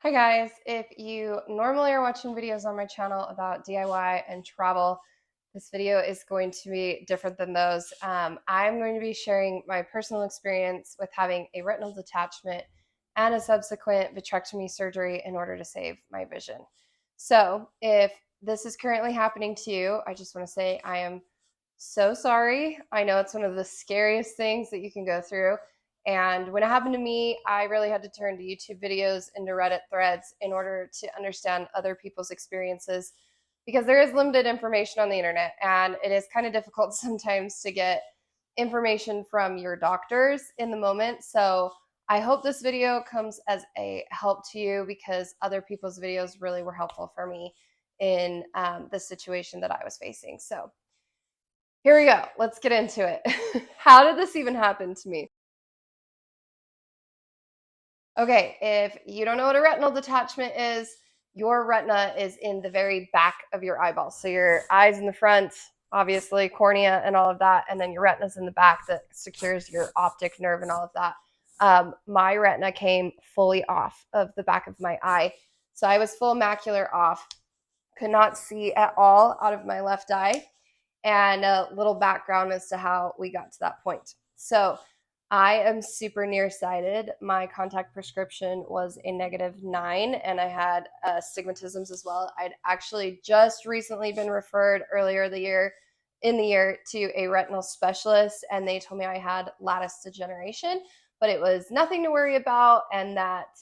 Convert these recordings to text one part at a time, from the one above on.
Hi guys, if you normally are watching videos on my channel about DIY and travel, this video is going to be different than those. I'm going to be sharing my personal experience with having a retinal detachment and a subsequent vitrectomy surgery in order to save my vision. So if this is currently happening to you, I just want to say I am so sorry. I know it's one of the scariest things that you can go through. And when it happened to me, I really had to turn to YouTube videos and to Reddit threads in order to understand other people's experiences because there is limited information on the internet and it is kind of difficult sometimes to get information from your doctors in the moment. So I hope this video comes as a help to you because other people's videos really were helpful for me in the situation that I was facing. So here we go. Let's get into it. How did this even happen to me? Okay, if you don't know what a retinal detachment is, your retina is in the very back of your eyeball. So your eyes in the front, obviously, cornea and all of that, and then your retina's in the back that secures your optic nerve and all of that. My retina came fully off of the back of my eye. So I was full macular off, could not see at all out of my left eye, and a little background as to how we got to that point. So I am super nearsighted. My contact prescription was a -9, and I had astigmatisms as well. I'd actually just recently been referred earlier in the year to a retinal specialist, and they told me I had lattice degeneration, but it was nothing to worry about, and that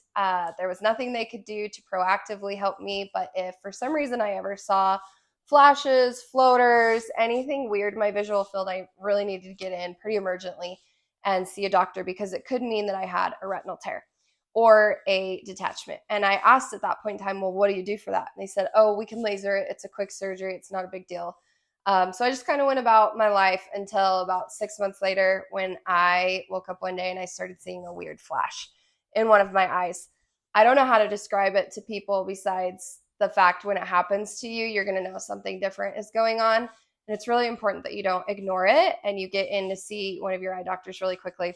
there was nothing they could do to proactively help me. But if for some reason I ever saw flashes, floaters, anything weird in my visual field, I really needed to get in pretty emergently and see a doctor because it could mean that I had a retinal tear or a detachment. And I asked at that point in time, well, what do you do for that? And they said, oh, we can laser it. It's a quick surgery. It's not a big deal. So I just kind of went about my life until about 6 months later when I woke up one day and I started seeing a weird flash in one of my eyes. I don't know how to describe it to people besides the fact when it happens to you, you're going to know something different is going on. And it's really important that you don't ignore it and you get in to see one of your eye doctors really quickly.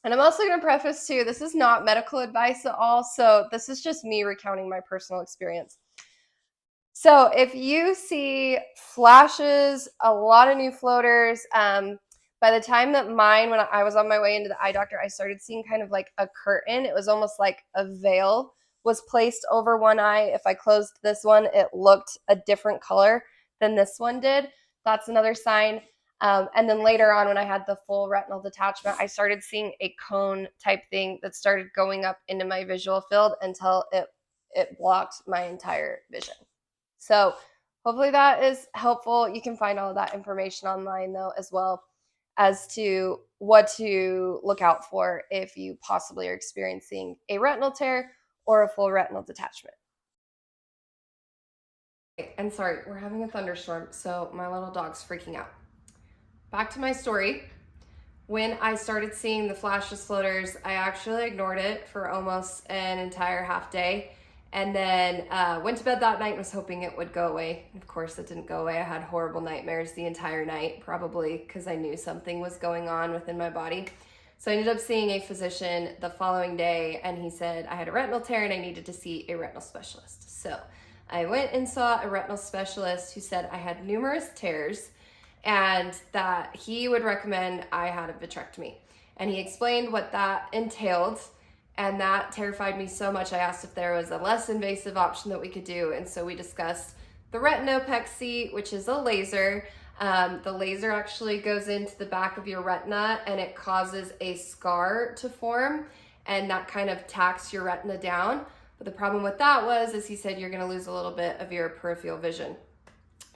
And I'm also going to preface too, this is not medical advice at all. So this is just me recounting my personal experience. So if you see flashes, a lot of new floaters, by the time that mine, when I was on my way into the eye doctor, I started seeing kind of like a curtain. It was almost like a veil was placed over one eye. If I closed this one, it looked a different color than this one did. That's another sign. And then later on, when I had the full retinal detachment, I started seeing a cone type thing that started going up into my visual field until it blocked my entire vision. So hopefully that is helpful. You can find all of that information online though as well as to what to look out for if you possibly are experiencing a retinal tear or a full retinal detachment. And sorry, we're having a thunderstorm, so my little dog's freaking out. Back to my story. When I started seeing the flashes floaters, I actually ignored it for almost an entire half day and then went to bed that night and was hoping it would go away. Of course, it didn't go away. I had horrible nightmares the entire night, probably because I knew something was going on within my body. So I ended up seeing a physician the following day, and he said I had a retinal tear and I needed to see a retinal specialist. So I went and saw a retinal specialist who said I had numerous tears and that he would recommend I had a vitrectomy. And he explained what that entailed, and that terrified me so much I asked if there was a less invasive option that we could do. And so we discussed the retinopexy, which is a laser. The laser actually goes into the back of your retina and it causes a scar to form, and that kind of tacks your retina down. But the problem with that is he said you're going to lose a little bit of your peripheral vision.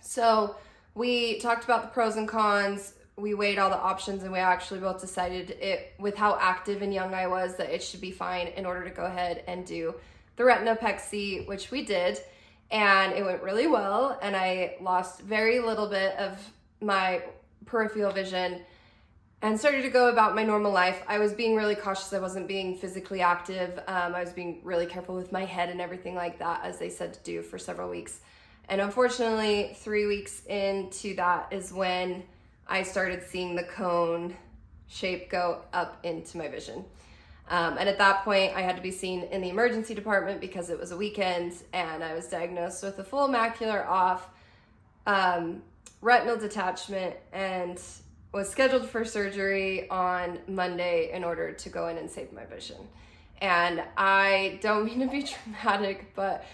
So we talked about the pros and cons. We weighed all the options, and we actually both decided with how active and young I was, that it should be fine in order to go ahead and do the retinopexy, which we did, and it went really well, and I lost very little bit of my peripheral vision and started to go about my normal life. I was being really cautious. I wasn't being physically active. I was being really careful with my head and everything like that, as they said to do for several weeks. And unfortunately, 3 weeks into that is when I started seeing the cone shape go up into my vision. And at that point, I had to be seen in the emergency department because it was a weekend, and I was diagnosed with a full macular off, retinal detachment, and was scheduled for surgery on Monday in order to go in and save my vision. And I don't mean to be dramatic, but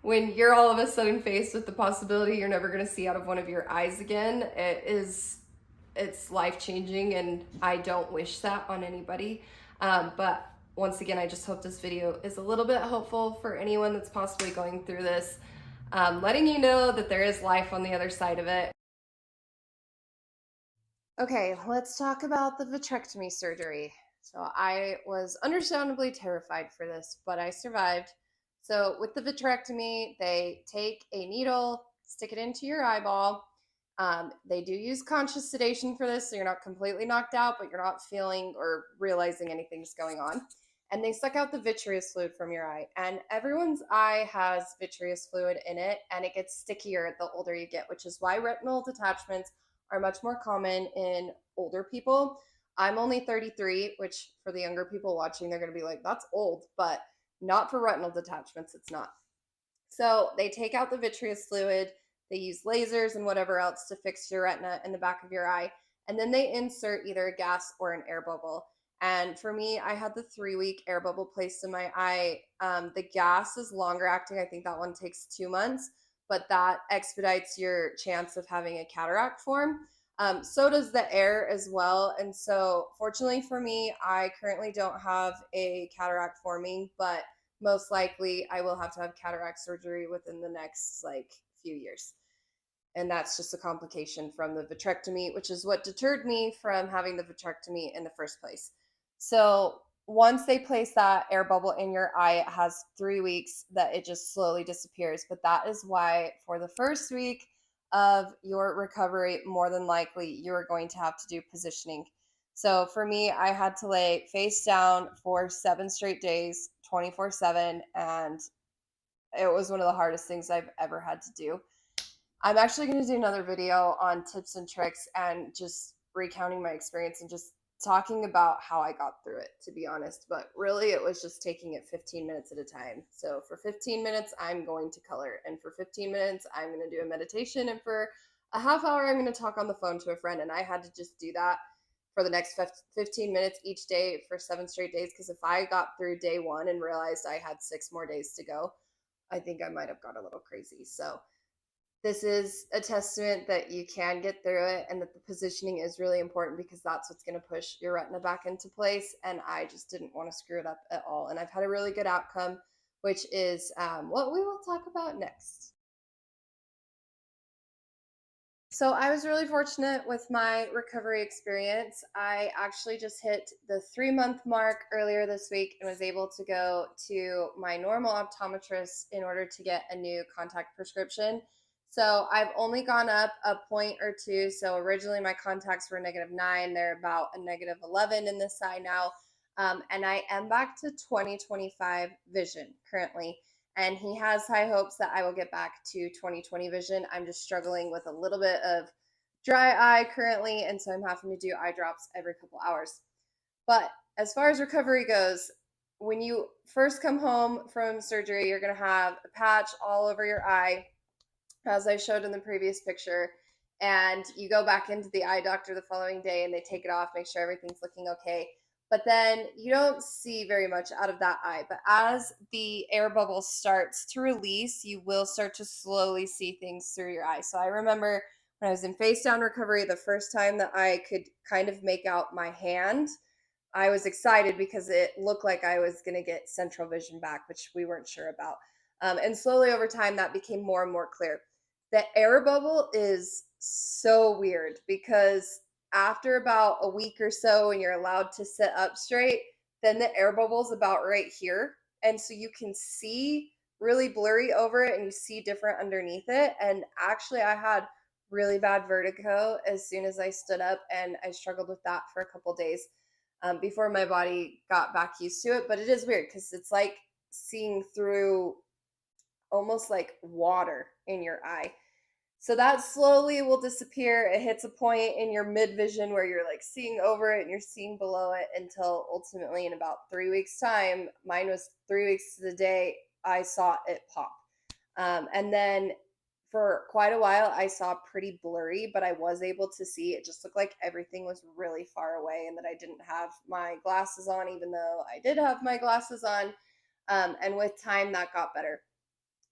when you're all of a sudden faced with the possibility you're never going to see out of one of your eyes again, it's life-changing, and I don't wish that on anybody. But once again, I just hope this video is a little bit hopeful for anyone that's possibly going through this, letting you know that there is life on the other side of it. Okay, let's talk about the vitrectomy surgery. So I was understandably terrified for this, but I survived. So with the vitrectomy, they take a needle, stick it into your eyeball. They do use conscious sedation for this, so you're not completely knocked out, but you're not feeling or realizing anything's going on. And they suck out the vitreous fluid from your eye. And everyone's eye has vitreous fluid in it, and it gets stickier the older you get, which is why retinal detachments are much more common in older people. I'm only 33, which for the younger people watching, they're going to be like, that's old, but not for retinal detachments, it's not. So they take out the vitreous fluid, they use lasers and whatever else to fix your retina in the back of your eye, and then they insert either a gas or an air bubble. And for me, I had the 3-week air bubble placed in my eye. The gas is longer acting. I think that one takes 2 months, but that expedites your chance of having a cataract form. So does the air as well. And so, fortunately for me, I currently don't have a cataract forming, but most likely I will have to have cataract surgery within the next few years. And that's just a complication from the vitrectomy, which is what deterred me from having the vitrectomy in the first place. So once they place that air bubble in your eye, it has 3 weeks that it just slowly disappears. But that is why for the first week of your recovery, more than likely you're going to have to do positioning. So for me, I had to lay face down for 7 straight days, 24/7, and it was one of the hardest things I've ever had to do. I'm actually going to do another video on tips and tricks and just recounting my experience and just talking about how I got through it, to be honest. But really, it was just taking it 15 minutes at a time. So for 15 minutes, I'm going to color. And for 15 minutes, I'm going to do a meditation. And for a half hour, I'm going to talk on the phone to a friend. And I had to just do that for the next 15 minutes each day for 7 straight days. Because if I got through day one and realized I had 6 more days to go, I think I might have got a little crazy. So this is a testament that you can get through it, and that the positioning is really important, because that's what's going to push your retina back into place. And I just didn't want to screw it up at all. And I've had a really good outcome, which is what we will talk about next. So I was really fortunate with my recovery experience. I actually just hit the 3-month mark earlier this week and was able to go to my normal optometrist in order to get a new contact prescription. So I've only gone up a point or two. So originally my contacts were -9. They're about a -11 in this eye now. And I am back to 20/25 vision currently. And he has high hopes that I will get back to 20/20 vision. I'm just struggling with a little bit of dry eye currently, and so I'm having to do eye drops every couple hours. But as far as recovery goes, when you first come home from surgery, you're going to have a patch all over your eye, as I showed in the previous picture. And you go back into the eye doctor the following day and they take it off, make sure everything's looking okay. But then you don't see very much out of that eye. But as the air bubble starts to release, you will start to slowly see things through your eye. So I remember when I was in face down recovery, the first time that I could kind of make out my hand, I was excited because it looked like I was going to get central vision back, which we weren't sure about. And slowly over time, that became more and more clear. The air bubble is so weird, because after about a week or so, and you're allowed to sit up straight, then the air bubble's about right here. And so you can see really blurry over it, and you see different underneath it. And actually, I had really bad vertigo as soon as I stood up, and I struggled with that for a couple days before my body got back used to it. But it is weird because it's like seeing through almost like water in your eye. So that slowly will disappear. It hits a point in your mid vision where you're like seeing over it and you're seeing below it until ultimately in about 3 weeks' time, mine was 3 weeks to the day, I saw it pop. And then for quite a while, I saw pretty blurry, but I was able to see. It just looked like everything was really far away and that I didn't have my glasses on, even though I did have my glasses on. And with time, that got better.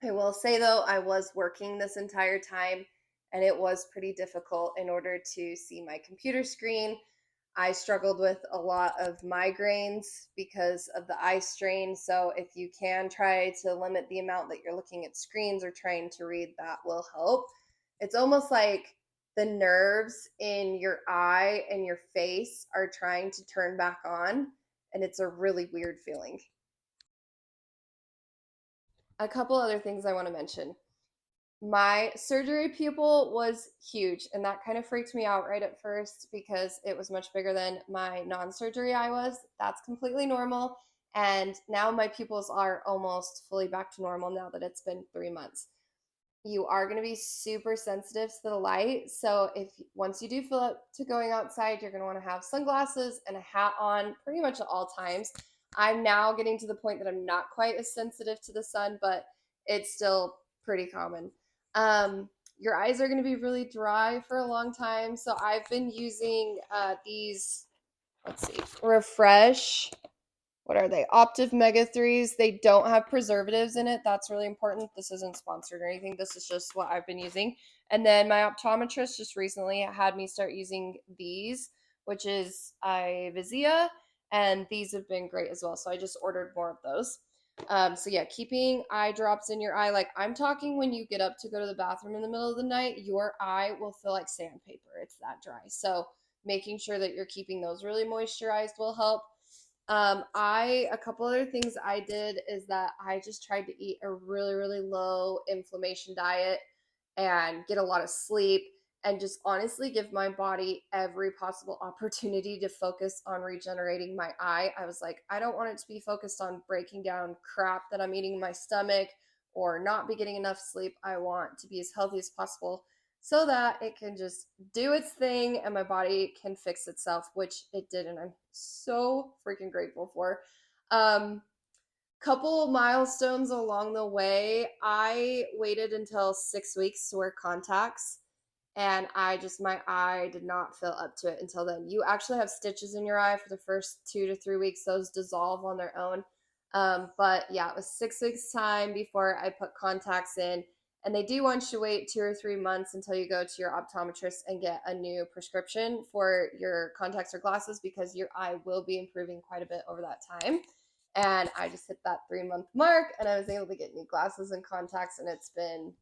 I will say though, I was working this entire time and it was pretty difficult in order to see my computer screen. I struggled with a lot of migraines because of the eye strain. So, if you can try to limit the amount that you're looking at screens or trying to read, that will help. It's almost like the nerves in your eye and your face are trying to turn back on, and it's a really weird feeling. A couple other things I want to mention. My surgery pupil was huge, and that kind of freaked me out right at first because it was much bigger than my non surgery eye was. That's completely normal. And now my pupils are almost fully back to normal now that it's been 3 months. You are going to be super sensitive to the light. So if once you do feel up to going outside, you're going to want to have sunglasses and a hat on pretty much at all times. I'm now getting to the point that I'm not quite as sensitive to the sun, but it's still pretty common. Your eyes are going to be really dry for a long time. So I've been using these, let's see, Refresh, what are they? Optive Mega 3s. They don't have preservatives in it. That's really important. This isn't sponsored or anything. This is just what I've been using. And then my optometrist just recently had me start using these, which is Ivizia, and these have been great as well. So I just ordered more of those. So yeah, keeping eye drops in your eye. Like I'm talking when you get up to go to the bathroom in the middle of the night, your eye will feel like sandpaper. It's that dry. So making sure that you're keeping those really moisturized will help. A couple other things I did is that I just tried to eat a really, really low inflammation diet and get a lot of sleep and just honestly give my body every possible opportunity to focus on regenerating my eye. I was like, I don't want it to be focused on breaking down crap that I'm eating in my stomach or not be getting enough sleep. I want to be as healthy as possible so that it can just do its thing and my body can fix itself, which it did. And I'm so freaking grateful for. Um, Couple milestones along the way. I waited until 6 weeks to wear contacts, and my eye did not feel up to it until then. You actually have stitches in your eye for the first 2 to 3 weeks. Those dissolve on their own. But yeah, it was 6 weeks time before I put contacts in. And they do want you to wait 2 or 3 months until you go to your optometrist and get a new prescription for your contacts or glasses because your eye will be improving quite a bit over that time. And I just hit that 3 month mark and I was able to get new glasses and contacts, and it's been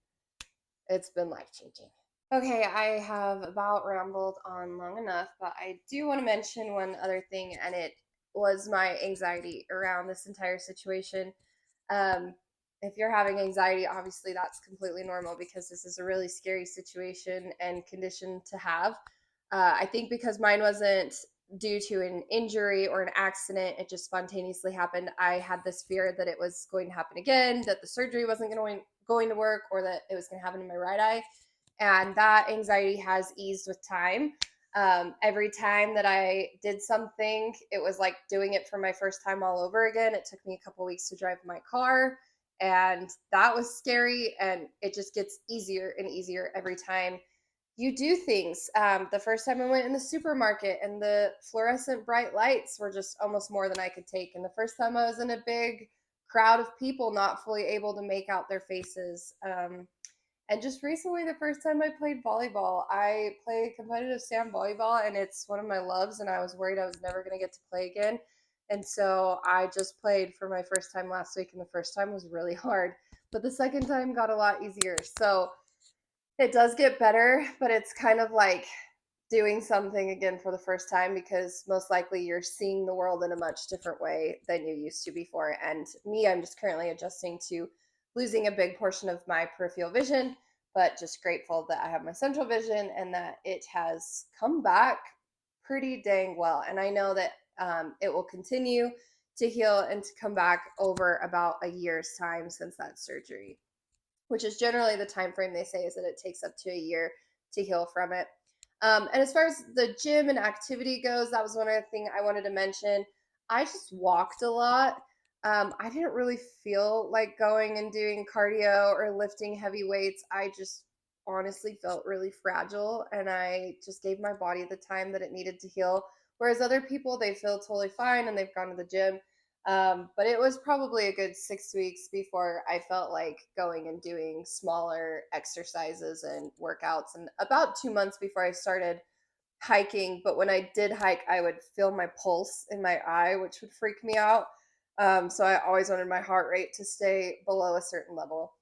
life changing. Okay, I have about rambled on long enough, but I do want to mention one other thing, and it was my anxiety around this entire situation. Um, if you're having anxiety, obviously that's completely normal because this is a really scary situation and condition to have. I think because mine wasn't due to an injury or an accident, it just spontaneously happened. I had this fear that it was going to happen again, that the surgery wasn't going to work, or that it was going to happen in my right eye. And that anxiety has eased with time. Every time that I did something, it was like doing it for my first time all over again. It took me a couple weeks to drive my car, and that was scary. And it just gets easier and easier every time you do things. The first time I went in the supermarket, and the fluorescent bright lights were just almost more than I could take. And the first time I was in a big crowd of people, not fully able to make out their faces. And just recently, the first time I played volleyball, I play competitive sand volleyball, and it's one of my loves. And I was worried I was never going to get to play again. And so I just played for my first time last week, and the first time was really hard. But the second time got a lot easier. So it does get better, but it's kind of like doing something again for the first time because most likely you're seeing the world in a much different way than you used to before. And me, I'm just currently adjusting to losing a big portion of my peripheral vision, but just grateful that I have my central vision and that it has come back pretty dang well. And I know that it will continue to heal and to come back over about a year's time since that surgery. which is generally the time frame they say is that it takes up to a year to heal from it. And as far as the gym and activity goes, that was one other thing I wanted to mention. I just walked a lot. I didn't really feel like going and doing cardio or lifting heavy weights. I just honestly felt really fragile, and I just gave my body the time that it needed to heal. Whereas other people, they feel totally fine and they've gone to the gym. But it was probably a good 6 weeks before I felt like going and doing smaller exercises and workouts, and about 2 months before I started hiking. But when I did hike, I would feel my pulse in my eye, which would freak me out. So I always wanted my heart rate to stay below a certain level.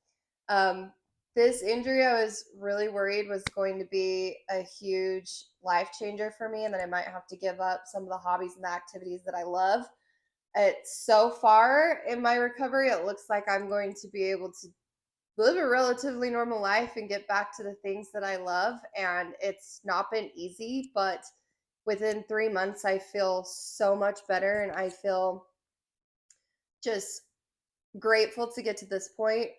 Um, this injury, I was really worried was going to be a huge life changer for me, and that I might have to give up some of the hobbies and the activities that I love. It's so far in my recovery, it looks like I'm going to be able to live a relatively normal life and get back to the things that I love. And it's not been easy, but within 3 months, I feel so much better, and I feel just grateful to get to this point,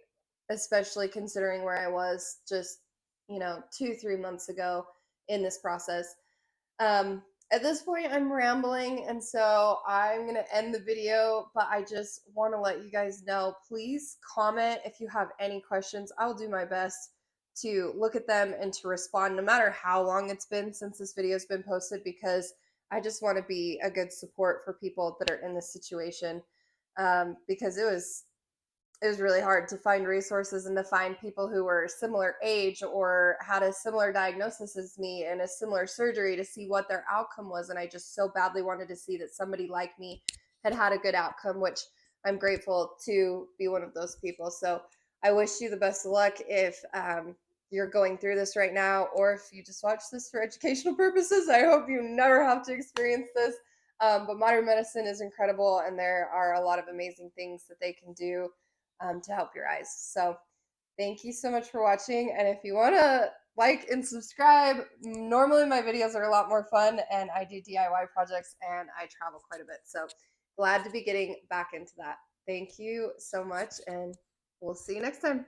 especially considering where I was just, 2, 3 months ago in this process. Um, at this point, I'm rambling, and so I'm going to end the video, but I just want to let you guys know, please comment if you have any questions. I'll do my best to look at them and to respond, no matter how long it's been since this video has been posted, because I just want to be a good support for people that are in this situation. Because it was really hard to find resources and to find people who were similar age or had a similar diagnosis as me and a similar surgery to see what their outcome was. And I just so badly wanted to see that somebody like me had had a good outcome, which I'm grateful to be one of those people. So I wish you the best of luck if you're going through this right now, or if you just watch this for educational purposes. I hope you never have to experience this. But modern medicine is incredible, and there are a lot of amazing things that they can do to help your eyes. So thank you so much for watching. And if you want to like and subscribe, normally my videos are a lot more fun, and I do DIY projects and I travel quite a bit. So glad to be getting back into that. Thank you so much, and we'll see you next time.